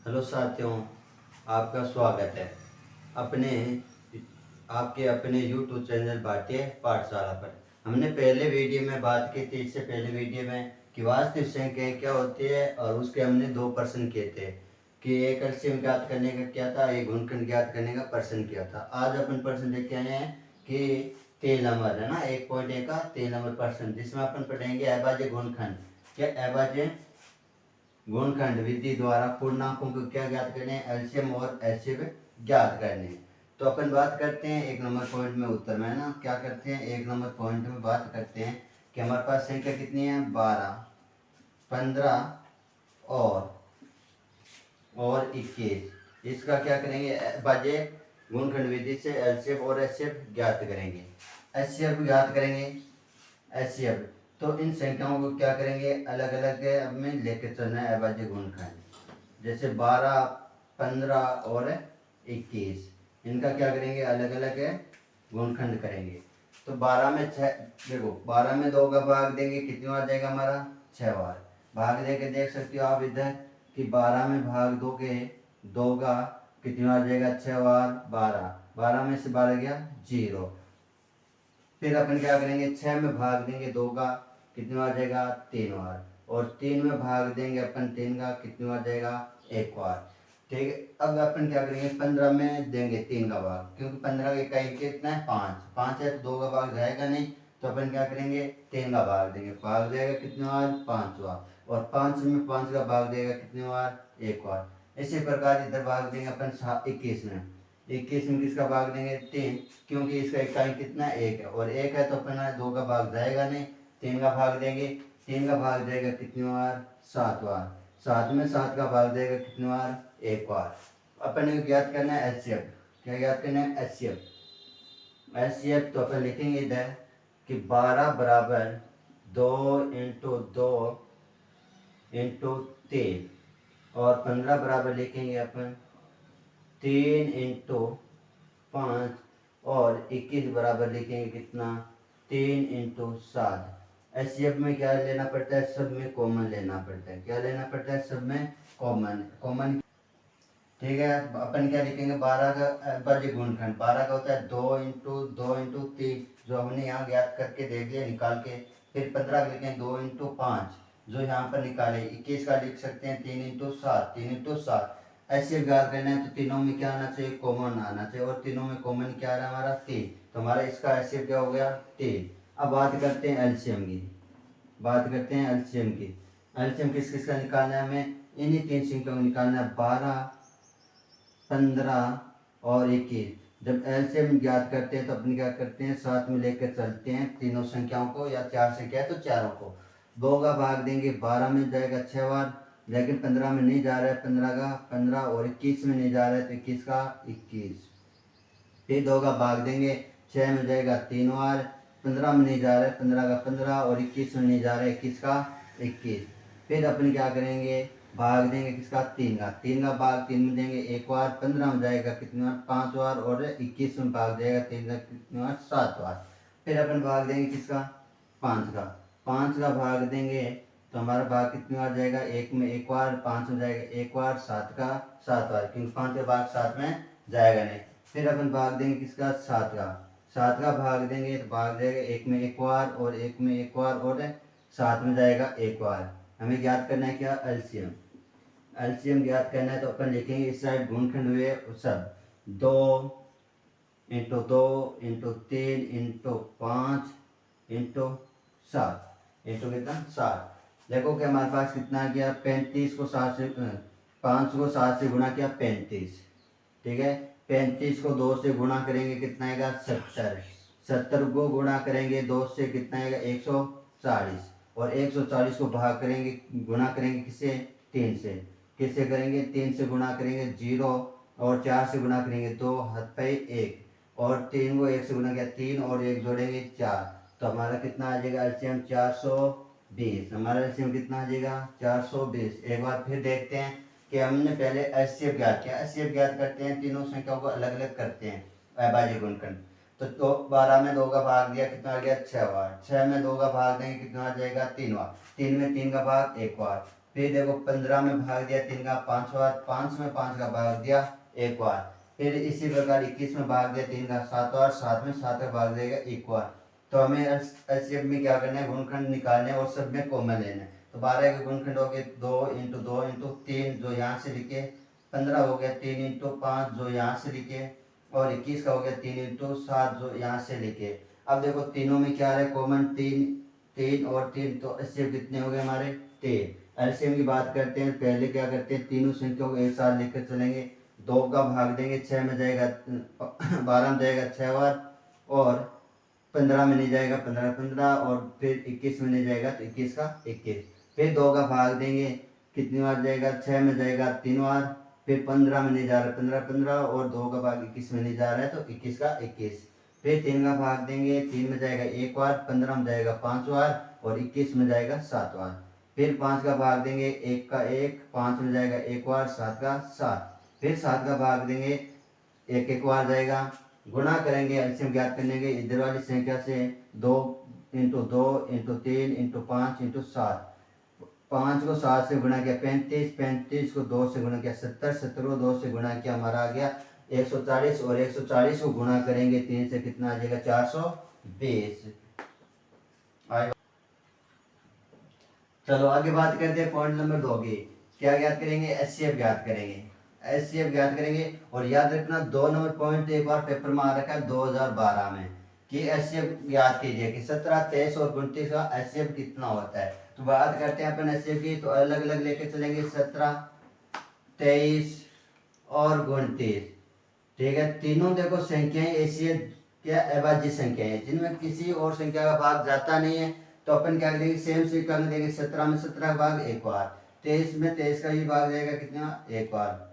Hello साथियों, आपका स्वागत है अपने आपके अपने यूट्यूब चैनल भारतीय पाठशाला पर। हमने पहले वीडियो में बात की थी, इससे पहले वीडियो में कि वास्तविक संख्याएं क्या होती है, और उसके हमने दो प्रश्न किए थे कि एक एलसीएम ज्ञात करने का क्या था, एक गुणनखंड ज्ञात करने का प्रश्न किया था। आज अपन प्रश्न लेके आए हैं कि 3 नंबर है ना, 1.1 का 3 नंबर प्रश्न, जिसमें अपन पढ़ेंगे अभाज्य गुणनखंड। क्या अभाज्य गुणनखंड विधि द्वारा पूर्णांकों को क्या ज्ञात करने, एलसीएम और एचसीएफ ज्ञात करने। तो अपन बात करते हैं एक नंबर पॉइंट में उत्तर में, है ना। क्या करते हैं, एक नंबर पॉइंट में बात करते हैं कि हमारे पास संख्या कितनी है, 12, 15 और 21। इसका क्या करेंगे, अभाज्य गुणनखंड विधि से एलसीएम और एचसीएफ ज्ञात करेंगे। एचसीएफ ज्ञात करेंगे, एचसीएफ। तो इन संख्याओं को क्या करेंगे, अलग अलग में लेकर चलना है अभाज्य गुणनखंड। जैसे 12, 15 और 21, इनका क्या करेंगे, अलग अलग गुणनखंड करेंगे। तो 12 में 6, देखो 12 में 2 का भाग देंगे, कितनी बार जाएगा हमारा, 6 बार। भाग दे के देख सकते हो आप इधर कि 12 में भाग दोगे 2 का, कितनी बार जाएगा, 6 बार, 12। 12 में से 12 गया 0। फिर अपन क्या करेंगे, 6 में भाग देंगे 2 का, कितनी बार जाएगा, 3 बार। और 3 में भाग देंगे अपन 3 का, कितनी बार जाएगा, 1 बार। ठीक है। अब अपन क्या करेंगे, 15 में देंगे 3 का भाग, क्योंकि 15 के इकाई कितना है, 5। 5 है तो 2 का भाग जाएगा नहीं, तो अपन क्या करेंगे, 3 का भाग देंगे। भाग जाएगा कितनी बार, 5 बार। और 5 में 5 का भाग देगा कितनी बार, 1 बार। इसी प्रकार इधर भाग देंगे अपन 21 में। 21 में किसका भाग देंगे, 3, क्योंकि इसका इकाई कितना है, 1 है। और 1 है तो अपना 2 का भाग जाएगा नहीं, 3 का भाग देंगे। 3 का भाग जाएगा कितनी बार, 7 बार। 7 में 7 का भाग देगा कितनी बार, 1 बार। अपन को ज्ञात करना है एचसीएफ। क्या ज्ञात करना है, एचसीएफ। एचसीएफ तो अपन लिखेंगे इधर कि 12 बराबर 2 इंटू 2 इंटू 3, और 15 बराबर लिखेंगे अपन 3 इंटू 5, और 21 बराबर लिखेंगे कितना, 3 इंटू 7। एचसीएफ में क्या लेना पड़ता है, सब में कॉमन लेना पड़ता है। क्या लेना पड़ता है, सब में कॉमन कॉमन। ठीक है। अपन क्या लिखेंगे, 12 का अभाज्य गुणनखंड 12 का होता है 2 इंटू 3, जो हमने यहाँ ज्ञात करके देख लिया निकाल के। फिर 15 का लिखेंगे 2 इंटू 5, जो यहाँ पर निकाले। 21 का लिख सकते हैं 3 इंटू 7, 3 इंटू 7। ऐसे ज्ञात करना है तो तीनों में क्या आना चाहिए, कॉमन आना चाहिए। और तीनों में कॉमन क्या आ रहा है हमारा, 3। तो हमारा इसका ऐसे क्या हो गया, 3। अब बात करते हैं एलसीएम की। बात करते हैं एलसीएम की। एलसीएम किस किस का निकालना है हमें, इन्हीं 3 संख्याओं को निकालना है, 12, 15 और 21। जब एलसीएम ज्ञात करते हैं तो अपन क्या करते हैं, साथ में लेकर चलते हैं तीनों संख्याओं को, या 4 संख्या है तो चारों को। 2 का भाग देंगे, 12 में जाएगा 6 बार, लेकिन 15 में नहीं जा रहा है, 15 का 15, और 21 में नहीं जा रहा है तो 21 का 21। फिर 2 का भाग देंगे, 6 में जाएगा 3 बार, 15 में नहीं जा रहा है, 15 का 15, और 21 में नहीं जा रहा है, 21 का 21। फिर अपन क्या करेंगे, भाग देंगे किसका, 3 का। 3 का भाग 3 में देंगे 1 बार, 15 में जाएगा कितनी बार, 5 बार, और 21 में भाग जाएगा 3 का कितनी बार, 7 बार। फिर अपन भाग देंगे किसका, 5 का। 5 का भाग देंगे तो हमारा भाग कितनी बार जाएगा, 1 में 1 बार, 5 में जाएगा 1 बार, 7 का 7 बार, क्योंकि 5 का भाग 7 में जाएगा नहीं। फिर अपन भाग देंगे किसका, 7 का। 7 का भाग देंगे तो भाग जाएगा 1 में 1 बार, और 1 में 1 बार, और 7 में जाएगा 1 बार। हमें ज्ञात करना है क्या, एलसीएम। एलसीएम ज्ञात करना है तो अपन लिखेंगे इस साइड गुणनखंड हुए सब, 2 इंटू 2 इंटू 3 इंटू 5 इंटू कितना, 7। देखो कि हमारे पास कितना आ गया, 35 को 7 से 5 को 7 से गुणा किया, 35। ठीक है। 35 को 2 से गुणा करेंगे कितना आएगा, 70। 70 को गुणा करेंगे 2 से कितना आएगा, 140। और 140 को भाग करेंगे, गुणा करेंगे किससे, 3 से। किससे करेंगे, 3 से गुणा करेंगे 0, और 4 से गुणा करेंगे 2, हाथ पे 1, और 3 को 1 से गुणा किया 3, और 1 जोड़ेंगे 4। तो हमारा कितना आ जाएगा एलसीएम, 420। हमारा एलसीएम कितना आ जाएगा, 420। एक बार फिर देखते हैं कि हमने पहले एचसीएफ ज्ञात किया। एचसीएफ ज्ञात करते हैं, तीनों संख्याओं को अलग अलग करते हैं अभाज्य गुणनखंड। तो 12 में 2 का भाग दिया, कितना आ गया, 6 बार। 6 में 2 का भाग देंगे, कितना आ जाएगा, 3 बार। 3 में 3 का भाग 1 बार। फिर देखो 15 में भाग दिया 3 का 5 बार, 5 में 5 का भाग दिया 1 बार, फिर इसी प्रकार 21 में भाग दिया 3 का 7 बार, 7 में 7 का भाग देगा 1 बार। तो हमें एचसीएफ में क्या करना है, गुणनखंड निकालने और सब में कॉमन लेना है। तो 12 के गुणनखंड हो गए 2 इंटू 2 इंटू 3 जो यहाँ से लिखे, 15 हो गया 3 इंटू 5 जो यहाँ से लिखे, और 21 का हो गया 3 इंटू 7 जो यहाँ से लिखे। अब देखो तीनों में क्या है कॉमन, 3 3 और 3, तो एचसीएफ कितने हो गए हमारे 3। एलसीएम की बात करते हैं, पहले क्या करते हैं तीनों संख्याओं को एक साथ लेकर चलेंगे, 2 का भाग देंगे 6 में जाएगा 12 में जाएगा 6 बार, और 15 में नहीं जाएगा 15 15, और फिर 21 में नहीं जाएगा तो 21 का 21, फिर 2 का भाग देंगे कितनी बार जाएगा 6 में जाएगा 3 बार, फिर 15 में नहीं जा रहा 15 15, और 2 का भाग 21 में नहीं जा रहा है तो 21 का 21, फिर 3 का भाग देंगे 3 में जाएगा 1 बार, 15 में जाएगा 5 बार, और 21 में जाएगा 7 बार, फिर 5 का भाग देंगे 1 का 1, 5 में जाएगा 1 बार, 7 का 7, फिर 7 का भाग देंगे 1 1 बार जाएगा, गुणा करेंगे एलसीएम ज्ञात करने के इधर वाली संख्या से 2 इंटू 2 इंटू 3 इंटू 5 इंटू 7, 5 को 7 से गुणा किया 35, 35 को 2 से गुणा किया 70, 70 को 2 से गुणा किया हमारा आ गया 140, और 140 को गुणा करेंगे 3 से कितना आ जाएगा 420। चलो आगे बात करते हैं पॉइंट नंबर 2 की। क्या ज्ञात करेंगे, एचसीएफ ज्ञात करेंगे, एचसीएफ ज्ञात करेंगे। और याद रखना 2 नंबर पॉइंट एक बार पेपर में आ रखा है 2012 में कि एचसीएफ ज्ञात कीजिए कि 17 23 और 29 का एचसीएफ कितना होता है। तो बात करते हैं अपन एचसीएफ की, तो अलग अलग लेके चलेंगे 17 23 और 29। ठीक है, तीनों देखो संख्याएं ऐसी है क्या अभाज्य संख्या है जिनमें किसी और संख्या का भाग जाता नहीं है, तो अपन क्या करेंगे सेम से कर देंगे 17 में 17 का भाग 1 बार, 23 में 23 का भी भाग जाएगा कितना 1 बार,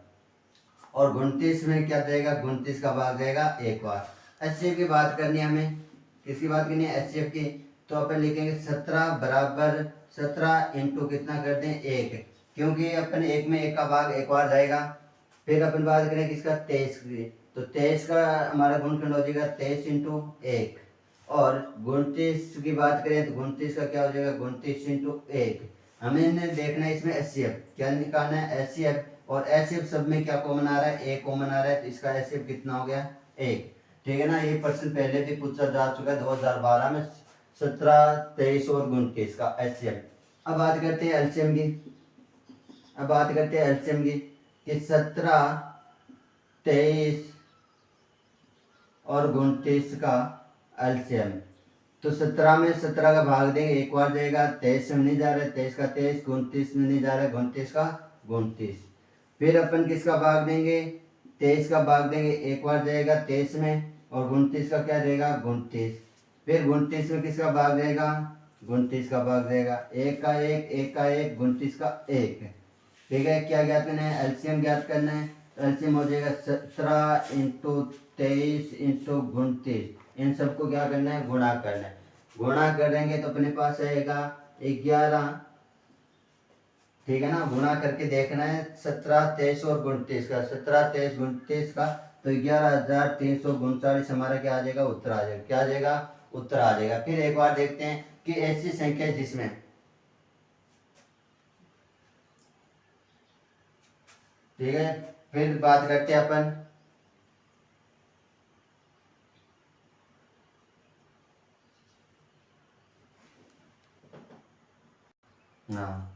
और 29 में क्या जाएगा 29 का भाग जाएगा 1 बार। एचसीएफ की बात करनी है हमें, किसकी बात करनी है एचसीएफ की, तो अपन लिखेंगे 17 बराबर 17 इंटू कितना कर दें 1, क्योंकि अपन 1 में 1 का भाग 1 बार जाएगा। फिर अपन बात करें किसका 23 की, तो 23 का हमारा गुणनखंड हो जाएगा 23 इंटू 1, और 29 की बात करें तो 29 का क्या हो जाएगा 29 इंटू 1। हमें देखना है इसमें एचसीएफ क्या निकालना है एचसीएफ, और एचसीएफ सब में क्या कॉमन आ रहा है 1 कॉमन आ रहा है, तो इसका एचसीएफ कितना हो गया 1। ठीक है ना, ये प्रश्न पहले भी पूछा जा चुका है 2012 में 17 23 और 29 का एचसीएफ। अब बात करते हैं एलसीएम की, अब बात करते हैं एलसीएम की कि 17 23 और 29 का एलसीएम, तो 17 में 17 का भाग देंगे 1 बार जाएगा, 23 में नहीं जा रहा है 23 का 23, 29 में नहीं जा रहा है 29 का 29, फिर अपन किसका भाग देंगे 23 का भाग देंगे 1 बार जाएगा 23 में, और 29 का क्या जाएगा 29, फिर 29 में किसका भाग जाएगा 29 का भाग जाएगा 1 का 1 1 का 1 29 का 1। ठीक है, क्या ज्ञात करना है एलसीएम ज्ञात करना है, एलसीएम हो जाएगा 17 इंटू 23 इंटू 29, इन सबको क्या करना है गुणा करना है, गुणा करेंगे तो अपने पास आएगा 11। ठीक है ना, गुणा करके देखना है 17 23 और 29 का, 17 23 29 का, तो 11,339 हमारा क्या आ जाएगा उत्तर आ जाएगा, क्या आ जाएगा उत्तर आ जाएगा। फिर एक बार देखते हैं कि ऐसी संख्या जिसमें ठीक है, फिर बात करते हैं अपन हाँ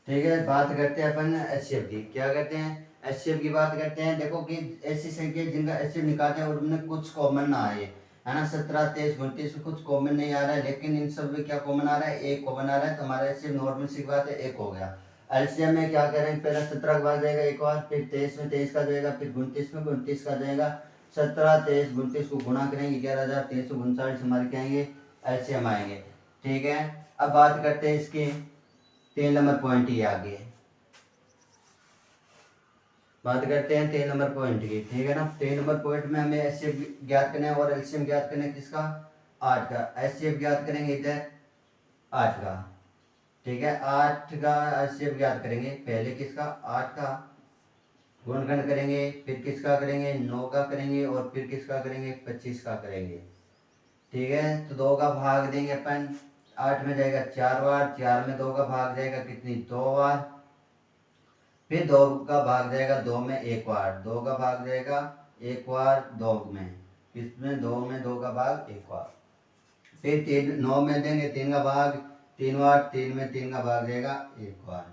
ठीक है, बात करते हैं अपन एचसीएफ की, क्या करते हैं एचसीएफ की बात करते हैं। देखो कि ऐसी संख्या जिनका एचसीएफ निकालते हैं और उनमें कुछ कॉमन ना आए, है ना, 17 23 29 में कुछ कॉमन नहीं आ रहा है, लेकिन इन सब में क्या कॉमन आ रहा है 1 कॉमन आ रहा है, तो हमारा एचसीएफ नॉर्मल सी बात है 1 हो गया। एलसीएम में क्या करेंगे पहले 17 का भाग जाएगा 1 बार, फिर 23 में 23 का जाएगा, फिर 29 में 29 का जाएगा, 17 23 29 को गुणा करेंगे 11,339 हमारे क्या आएंगे एलसीएम आएंगे। ठीक है, अब बात करते हैं इसके 3 नंबर पॉइंट ही आगे बात करते हैं 3 नंबर पॉइंट की। ठीक है ना, 3 नंबर पॉइंट में हमें एचसीएफ ज्ञात करना है और एलसीएम ज्ञात करना है किसका 8 का, एचसीएफ ज्ञात करेंगे इधर 8 का। ठीक है, 8 का एचसीएफ ज्ञात करेंगे, पहले किसका 8 का गुणनखंड करेंगे, फिर किसका करेंगे 9 का करेंगे, और फिर किसका करेंगे 25 का करेंगे। ठीक है, तो 2 का भाग देंगे अपन 8 में जाएगा 4 बार, 4 में 2 का भाग जाएगा कितनी 2 बार, फिर 2 का भाग जाएगा 2 में 1 बार, 2 का भाग जाएगा 1 बार 2 में, किसमें 2 में 2 का भाग 1 बार, फिर 3 9 में देंगे 3 का भाग 3 बार, 3 में 3 का भाग जाएगा 1 बार,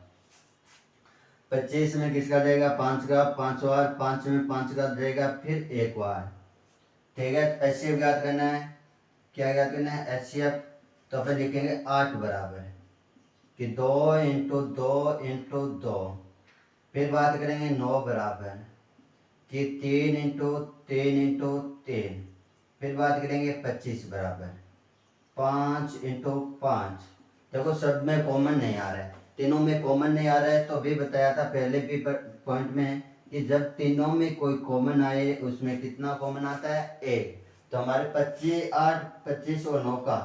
25 में किसका जाएगा 5 का 5 बार, 5 में 5 का जाएगा फिर 1 बार। ठीक है, एचसीएफ ज्ञात करना है, क्या ज्ञात करना है एचसीएफ, तो अपन लिखेंगे 8 बराबर कि 2 इंटू 2 इंटू 2, फिर बात करेंगे 9 बराबर कि 3 इंटू 3 इंटू 3, फिर बात करेंगे 25 बराबर 5 इंटू 5। देखो सब में कॉमन नहीं आ रहा है, तीनों में कॉमन नहीं आ रहा है, तो भी बताया था पहले भी पॉइंट में कि जब तीनों में कोई कॉमन आए उसमें कितना कॉमन आता है 1। तो हमारे 25 8 25 और 9 का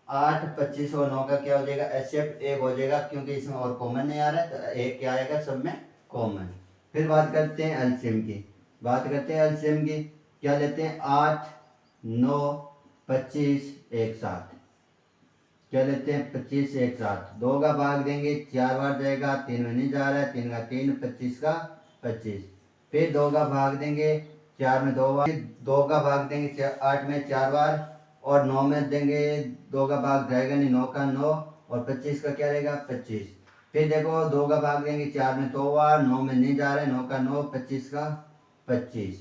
8 25 और 9 का क्या हो जाएगा एचसीएफ 1 हो जाएगा, क्योंकि इसमें और कॉमन नहीं आ रहा है तो 1 क्या आएगा सब में कॉमन। फिर बात करते हैं एलसीएम की, बात करते हैं एलसीएम की, क्या लेते हैं 8 9 25 एक साथ, क्या लेते हैं 25 एक साथ, 2 का भाग देंगे 4 बार जाएगा, 3 में नहीं जा रहा है 3 का 3, 25 का 25, फिर 2 का भाग देंगे 4 में 2 बार, 2 का भाग देंगे 8 में 4 बार, और 9 में देंगे 2 का भाग जाएगा नहीं 9 का 9, और 25 का क्या रहेगा 25, फिर देखो 2 का भाग देंगे 4 में 2 बार, 9 में नहीं जा रहा है 9 का 9, 25 का 25,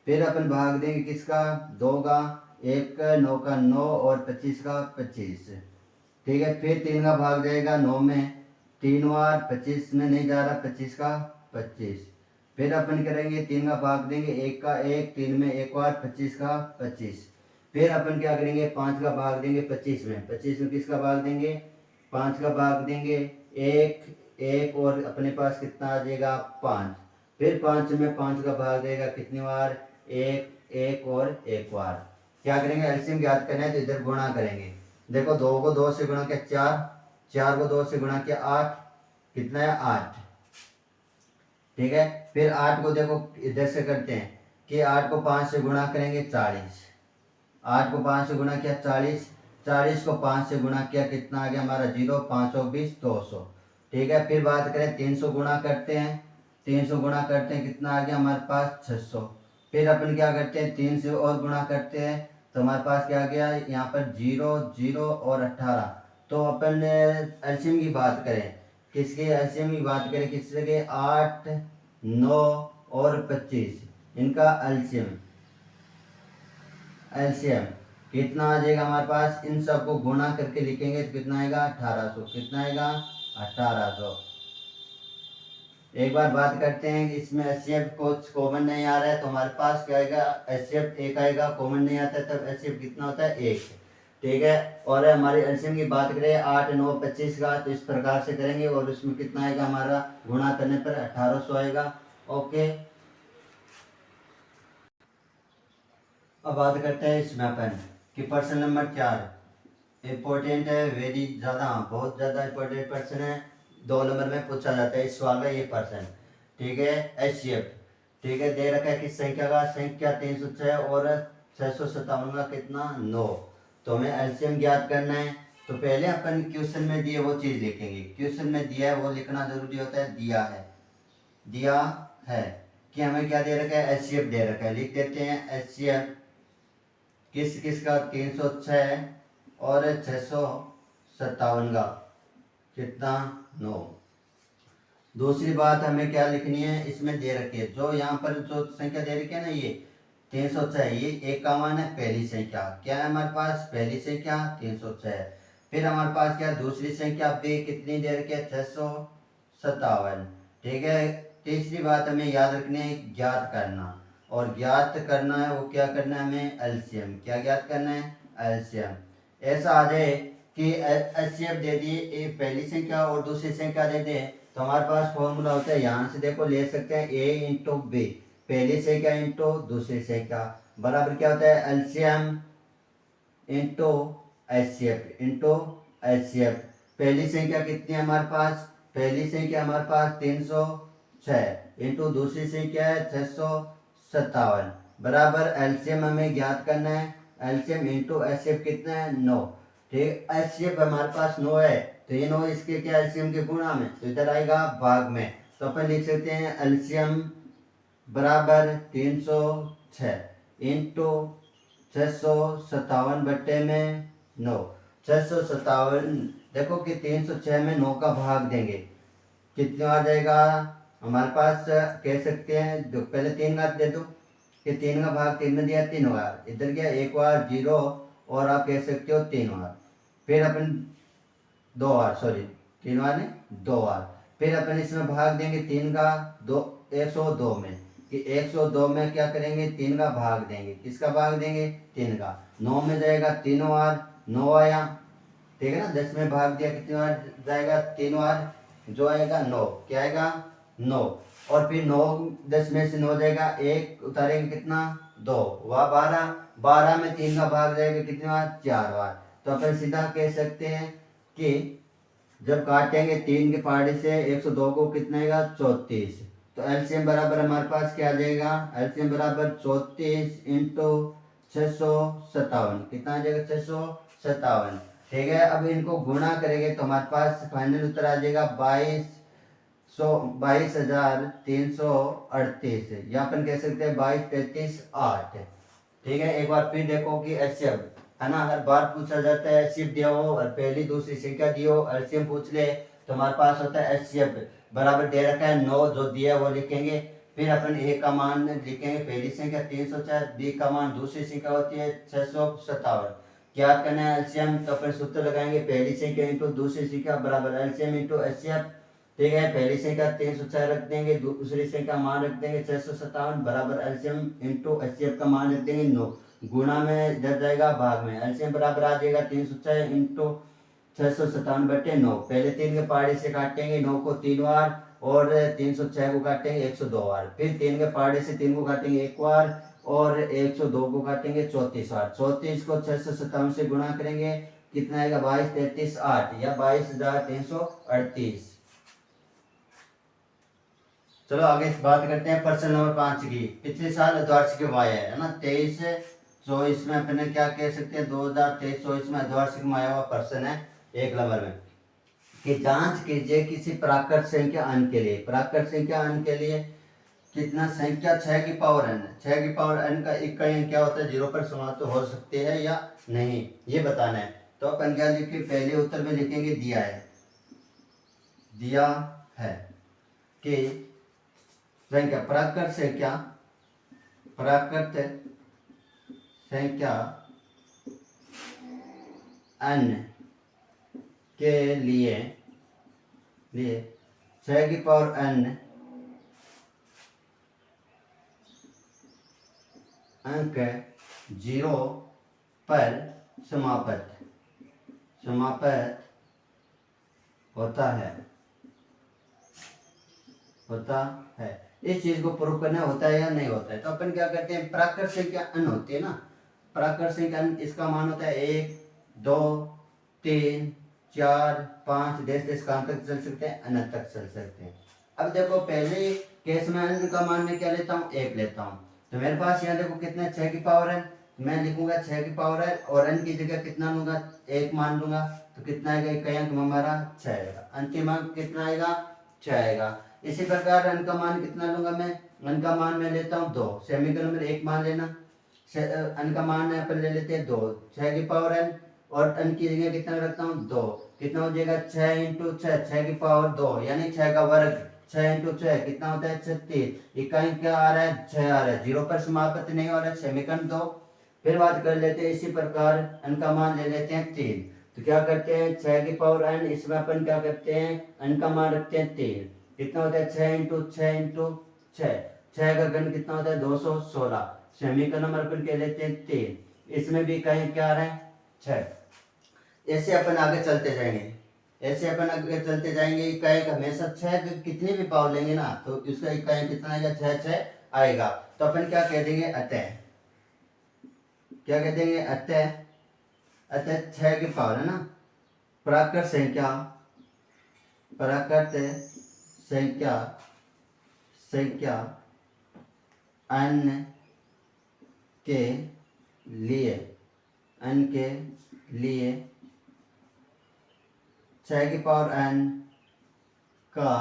फिर अपन भाग देंगे किसका 2 का 1 का 9 का 9 और 25 का 25। ठीक है, फिर 3 का भाग जाएगा 9 में 3 बार, 25 में नहीं जा रहा 25 का 25, फिर अपन करेंगे 3 का भाग देंगे 1 का 1, 3 में 1 बार 25 का 25, फिर अपन क्या करेंगे 5 का भाग देंगे 25 में, 25 में किसका भाग देंगे 5 का भाग देंगे 1 1, और अपने पास कितना आ जाएगा 5, फिर 5 में 5 का भाग देगा कितनी बार 1 1 और 1 बार। क्या करेंगे एलसीएम ज्ञात करना है तो इधर गुणा करेंगे, देखो 2 को 2 से गुणा किया 4, 4 को 2 से गुणा किया 8, कितना है 8। ठीक है, फिर 8 को देखो इधर से करते हैं कि 8 को 5 से गुणा करेंगे 40, 8 को 5 से गुणा किया 40, 40 को 5 से गुणा किया कितना आ गया हमारा 0, 5 और 20 200। ठीक है, फिर बात करें 300 गुणा करते हैं, 300 गुणा करते हैं कितना आ गया हमारे पास 600, फिर अपन क्या करते हैं 3 से और गुणा करते हैं तो हमारे पास क्या आ गया यहाँ पर 0 0 और 18। तो अपन एलसीएम की बात करें, किसके एलसीएम की बात करें किसके के 8 9 और 25, इनका एलसीएम एलसीएम कितना आ जाएगा हमारे पास, इन सबको गुणा करके लिखेंगे तो कितना आएगा 1800, कितना आएगा 1800। एक बार बात करते हैं कि इसमें एचसीएफ कुछ कॉमन नहीं आ रहा है तो हमारे पास क्या आएगा एचसीएफ 1 आएगा, कॉमन नहीं आता है तब एचसीएफ कितना होता है 1। ठीक है, और हमारे एलसीएम की बात करें 8 9 25 का तो इस प्रकार से करेंगे और उसमें कितना आएगा हमारा गुणा करने पर 1800 आएगा। ओके, अब बात करते हैं इसमें अपन कि पर्सन नंबर 4 इम्पोर्टेंट है, वेरी ज़्यादा बहुत ज़्यादा इम्पोर्टेंट पर्सन है, 2 नंबर में पूछा जाता है इस सवाल का ये पर्सन। ठीक है, एचसीएफ ठीक है दे रखा है किस संख्या का, संख्या 306 और 657 का कितना 9, तो हमें एलसीएम ज्ञात करना है। तो पहले अपन क्वेश्चन में दिए वो चीज़ लिखेंगे, क्वेश्चन में दिया है वो लिखना जरूरी होता है, दिया है कि हमें क्या दे रखा है एचसीएफ दे रखा है, लिख देते हैं एचसीएफ किस किस का 306 और 657 का कितना 9। दूसरी बात हमें क्या लिखनी है, इसमें दे रखी है जो यहाँ पर जो संख्या दे रखी है ना ये 306, ये 51 है पहली संख्या, क्या है हमारे पास पहली संख्या 306, फिर हमारे पास क्या दूसरी संख्या भी कितनी दे रखी है 657। ठीक है, तीसरी बात हमें याद रखनी है ज्ञात करना, और ज्ञात करना है वो क्या करना है हमें एलसीएम, क्या ज्ञात करना है एलसीएम। ऐसा आ जाए कि एचसीएफ दे दिए एक पहली संख्या और दूसरी संख्या दे दे तो हमारे पास फॉर्मूला होता है, यहाँ से देखो ले सकते हैं ए इंटू बी, पहली संख्या इंटू दूसरी संख्या बराबर क्या होता है एलसीएम इंटू एचसीएफ। पहली संख्या कितनी है हमारे पास, पहली संख्या हमारे पास 306 इंटू दूसरी संख्या है 657 बराबर एलसीएम हमें ज्ञात करना है, एलसीएम इंटू एचसीएफ कितना है 9। ठीक। एचसीएफ हमारे पास 9 है, तो ये 9 इसके क्या एलसीएम के गुणा में, तो इधर आएगा भाग में। तो अपन लिख सकते हैं एलसीएम बराबर 306 इंटू 657 बट्टे में 9। 657, देखो कि 306 में 9 का भाग देंगे, कितना आ जाएगा हमारे पास, कह सकते हैं जो पहले 3 का दे दो कि 3 का भाग 3 में दिया 3 बार, इधर गया 1 बार 0, और आप कह सकते हो 3 बार, फिर अपन 2 बार, सॉरी 3 बार नहीं 2 बार, फिर अपन इसमें भाग देंगे 3 का 2 102 में, कि 102 में क्या करेंगे 3 का भाग देंगे, किसका भाग देंगे 3 का, 9 में जाएगा 3 बार 9 आया, ठीक है ना, 10 में भाग दिया कितनी बार जाएगा 3 बार, जो आएगा 9, क्या आएगा 9, और फिर 9 10 में से 9 जाएगा 1 उतारेंगे कितना 2, वह 12, 12 में 3 का भाग जाएगा कितनी बार 4 बार। तो अपन सीधा कह सकते हैं कि जब काटेंगे 3 के पहाड़े से 102 को कितना आएगा 34, तो एलसीएम बराबर हमारे पास क्या आ जाएगा, एलसीएम बराबर 34 इंटू 657, कितना आ जाएगा 657, ठीक है। अब इनको गुणा करेंगे तो हमारे पास फाइनल उत्तर आ जाएगा 22,338, या अपन कह सकते हैं 22,33,8, ठीक है। एक बार फिर देखो कि एचसीएफ है ना, हर बार पूछा जाता है एचसीएफ दिया हो और पहली दूसरी संख्या दी हो, एलसीएम पूछ ले तो हमारे पास होता है एचसीएफ बराबर दे रखा है 9, जो दिया है वो लिखेंगे, फिर अपन ए का मान लिखेंगे पहली संख्या 304, बी का मान दूसरी संख्या होती है 657, क्या करना है एलसीएम, तो अपन सूत्र लगाएंगे पहली संख्या इंटू दूसरी संख्या बराबर एलसीएम इंटू एचसीएफ, ठीक है। पहली संख्या 304 रख देंगे, दूसरी संख्या मान रख देंगे 657 बराबर एलसीएम इंटू एचसीएफ का मान रख देंगे 9, गुणा में इधर जाएगा भाग में, एलसीएम बराबर आ जाएगा 306 इंटू 657 बटे 9, पहले 3 के पहाड़े से काटेंगे 9 को 3 बार, और 306 को काटेंगे 102 बार, फिर 3 के पहाड़े से 3 को काटेंगे 1 बार, और 102 को काटेंगे 34 बार, 34 को 657 से गुणा करेंगे कितना आएगा 22,33,8 या 22,338। चलो आगे बात करते हैं प्रश्न नंबर 5 की। पिछले साल द्वार्षिक आया है ना 23-24 में, अपने क्या कह सकते हैं 2023-24 में द्वार्षिक आया हुआ प्रश्न है 1 नंबर में, कि जांच कीजिए किसी प्राकृत संख्या अंक के लिए, प्राकृत संख्या अंक के लिए कितना संख्या 6 की पावर n, 6 की पावर n का इकाई क्या होता है 0 पर समाप्त हो सकती है या नहीं, ये बताना है। तो अपन क्या लिखे, पहले उत्तर में लिखेंगे दिया है, दिया है कि संख्या प्राकृत संख्या, प्राकृत संख्या n के लिए 6 की पावर n अंक 0 पर समाप्त होता है। इस चीज को प्रूव करना होता है या नहीं होता है, तो अपन क्या करते हैं, प्राकृत संख्या n होती है ना, प्राकृत संख्या n, इसका मान होता है 1 2 3 4 5, देश कांत तक चल सकते हैं, अनंत तक चल सकते हैं। अब देखो पहले केस में n का मान मैं क्या लेता हूँ 1 लेता हूँ, तो मेरे पास यहाँ देखो कितना 6 की पावर है, मैं लिखूंगा 6 की पावर है, और n की जगह कितना लूंगा 1 मान लूंगा, तो कितना आएगा इकाई अंक हमारा 6 आएगा, अंतिम अंक कितना आएगा 6 आएगा। इसी प्रकार n का मान कितना लूंगा मैं, n का मान मैं लेता हूँ 2, सेमीकोलन में 1 मान लेना, n का मान अपन ले लेते हैं 2, 6 की पावर n, और n की जगह कितना रखता हूँ 2, कितना हो जाएगा 6 इंटू 6, 6 की पावर 2 यानी 6 का वर्ग, 6 इंटू 6 कितना होता है 36, इकाई क्या आ रहा है 6 आ रहा है, 0 पर समाप्त नहीं हो रहा है, सेमीकोलन 2। फिर बात कर लेते हैं इसी प्रकार n का मान ले लेते हैं 3, तो क्या करते हैं 6 की पावर n, इसमें अपन क्या करते हैं n का मान रखते हैं 3, कितना होता है 6 इंटू 6 इंटू 6, 6 का घन कितना होता है 216, सेमीकोलन नंबर अपन कह लेते हैं 3, इसमें भी कहीं क्या आ रहा है 6। ऐसे अपन आगे चलते जाएंगे, ऐसे अपन आगे चलते जाएंगे, इकाई हमेशा 6 कितनी भी पावर लेंगे ना तो इसका इकाई कितना आएगा 6 आएगा, तो अपन क्या कह देंगे अतः, क्या कह देंगे अतः, अतः 6 की पावर है ना, प्राकृत संख्या, प्राकृत संख्या n के लिए 6 की पावर n का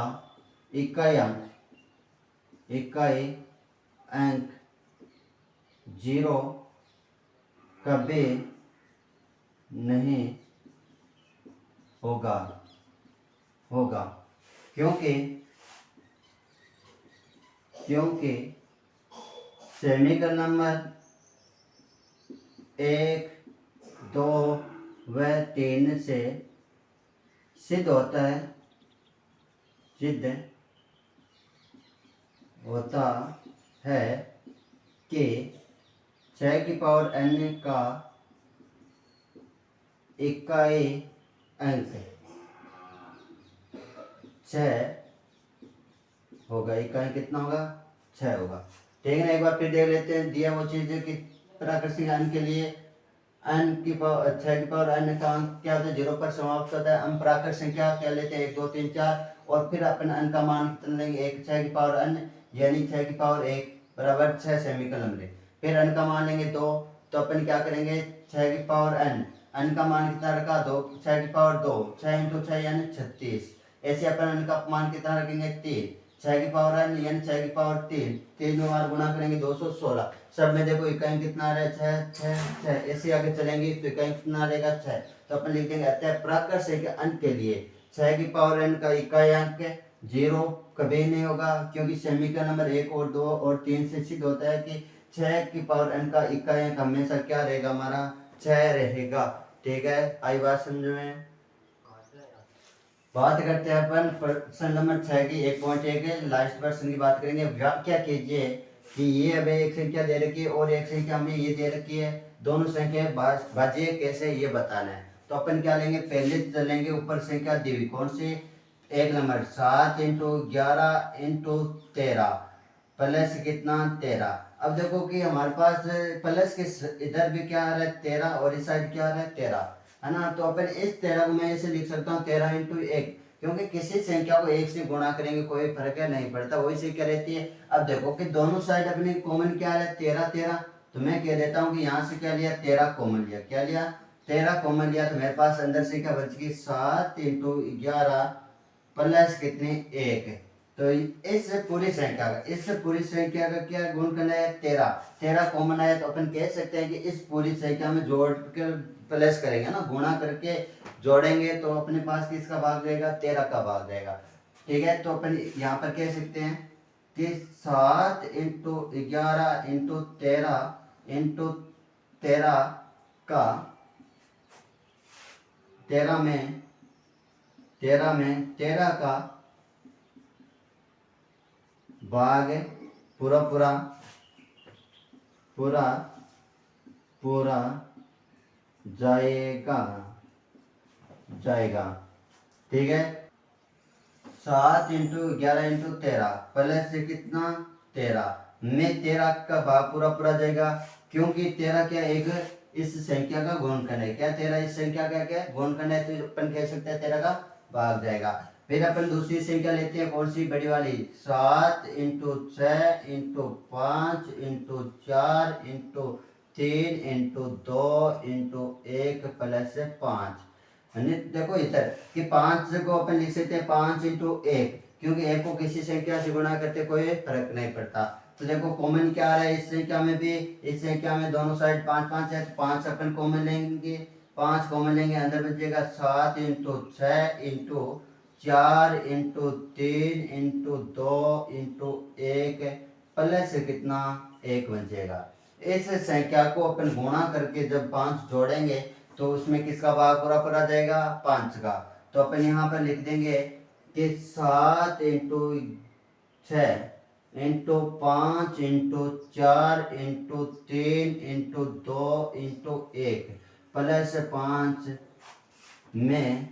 इकाई अंक 0 कभी नहीं होगा क्योंकि समीकरण नंबर 1, 2 व 3 से सिद्ध होता है कि 6 की पावर n का इकाई अंक 6 होगा। इकाई कितना होगा? 6 होगा। ठीक है ना। एक बार फिर देख लेते हैं दिया वो चीज कि प्राकृतिक n के लिए n की पावर 6 की पावर n का अंक क्या होता है? 0 पर समाप्त होता है। हम प्राकृतिक संख्या क्या लेते हैं? 1 2 3 4 और फिर अपन n का मान कितना लेंगे? 1 6 की पावर n यानी 6 की पावर 1 बराबर 6 सेमीकोलन में। फिर n का मान लेंगे 2 तो अपन क्या करेंगे? 6 की पावर n का मान कितना रखा? 2 6 की पावर 2 6 इंटू 6 यानी 36। ऐसे अपन n का मान कितना रखेंगे? 3 6 की पावर n यानी 6 की पावर 3 में बार गुणा करेंगे 216। सब में देखो इकाई कितना आ रहा है? 6 ऐसे आगे चलेंगे तो इकाई कितना रहेगा? 6। तो अपन लिख देंगे अतः प्राकृतिक अंक के लिए 6 की पावर n का इकाई अंक 0 कभी नहीं होगा क्योंकि समीकरण नंबर 1 और 2 और 3 से सिद्ध होता है कि 6 की पावर n का इकाई अंक हमेशा क्या रहेगा? हमारा 6 रहेगा। ठीक है, आई बात समझ में? बात करते हैं अपन प्रश्न नंबर 6 की 1.1 लास्ट प्रश्न की बात करेंगे। व्याख्या कीजिए कि ये हमें एक संख्या दे रखी है और एक संख्या हमें ये दे रखी है, दोनों संख्या भाज्य कैसे ये बताना है। तो अपन क्या लेंगे? पहले चलेंगे ऊपर संख्या दी हुई कौन सी? एक नंबर 7 इंटू 11 इंटू 13 प्लस कितना? 13। अब देखो कि हमारे पास प्लस के इधर भी क्या आ रहा है? 13 और इस साइड क्या आ रहा है? 13 है ना। तो अपन इस 13 को मैं ऐसे लिख सकता हूँ 13 इंटू 1 क्योंकि किसी संख्या को 1 से गुणा करेंगे कोई फर्क नहीं पड़ता, वही संख्या रहती है। अब देखो कि दोनों साइड अपने कॉमन क्या है? 13 13। तो मैं कह देता हूँ कि यहाँ से क्या लिया? 13 कॉमन लिया। क्या लिया? 13 कॉमन लिया तो मेरे पास अंदर से क्या बच गई? 7 इंटू 11 प्लस कितनी? 1। तो इस पूरी संख्या का क्या गुण करना है? 13 13 कॉमन आया तो अपन कह सकते हैं कि इस पूरी संख्या में जोड़ कर प्लस करेंगे ना, गुणा करके जोड़ेंगे तो अपने पास किसका भाग रहेगा? 13 का भाग रहेगा। ठीक है, तो अपन यहाँ पर कह सकते हैं कि 7 इंटू 11 इंटू 13 का 13 का भाग पूरा जाएगा। ठीक है, 7 इंटू 11 इंटू 13 प्लस से कितना? 13 में 13 का भाग पूरा जाएगा क्योंकि 13 क्या? एक इस संख्या का गुणनखंड है। क्या? 13 इस संख्या का क्या? गुणनखंड है। तो अपन कह सकते हैं 13 का भाग जाएगा। फिर अपन दूसरी संख्या लेते हैं कौन सी? बड़ी वाली 7 into 6 into 5 into 4 into 3 into 2 into 1 plus 5। देखो इधर कि 5 को अपन लिख सकते हैं 5 इंटू 1 क्योंकि 1 को किसी संख्या से गुणा करते कोई फर्क नहीं पड़ता। तो देखो कॉमन क्या आ रहा है? इस संख्या में भी इस संख्या में दोनों साइड 5 5 है तो 5 अपन कॉमन लेंगे। 5 कॉमन लेंगे, अंदर बचेगा 7 into 6 into 4 into 3 into 2 into 1 plus कितना? 1 बचेगा। इस संख्या को अपन गुणा करके जब 5 जोड़ेंगे तो उसमें किसका भाग पूरा जाएगा? 5 का। तो अपन यहाँ पर लिख देंगे कि 7 into 6 into 5 into 4 into 3 into 2 into 1 plus 5 में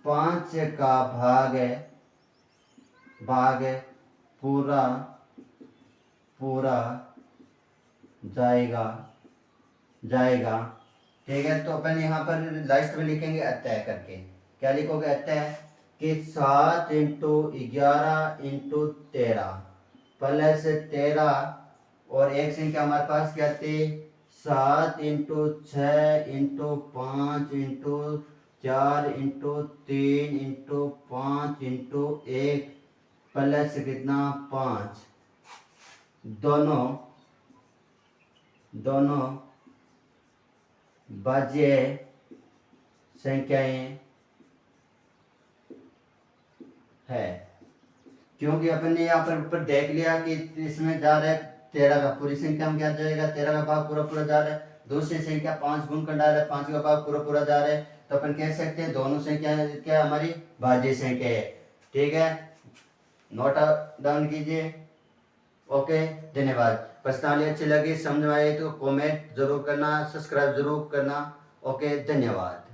5 का भाग पूरा जाएगा। ठीक है, तो अपन यहाँ पर लास्ट में लिखेंगे अतः करके। क्या लिखोगे? अतः कि 7 इंटू 11 इंटू 13 प्लस 13 और एक संख्या हमारे पास क्या थी? 7 into 6 into 5 into 4 into 3 into 5 into 1 plus कितना 5। दोनों बाज्य संख्याएं है, क्योंकि अपन ने यहाँ पर ऊपर देख लिया कि इसमें जा रहा है 13 का, पूरी संख्या में क्या जाएगा 13 का भाग पूरा पूरा जा रहा है। दूसरी संख्या 5 गुणनखंड आ रहा है, 5 का भाग पूरा पूरा जा रहा है, तो अपन कह सकते हैं दोनों संख्या क्या हमारी भाज्य संख्या है। ठीक है, नोट डाउन कीजिए। ओके, धन्यवाद। प्रश्नावली अच्छी लगी, समझ में आए तो कमेंट जरूर करना, सब्सक्राइब जरूर करना। ओके, धन्यवाद।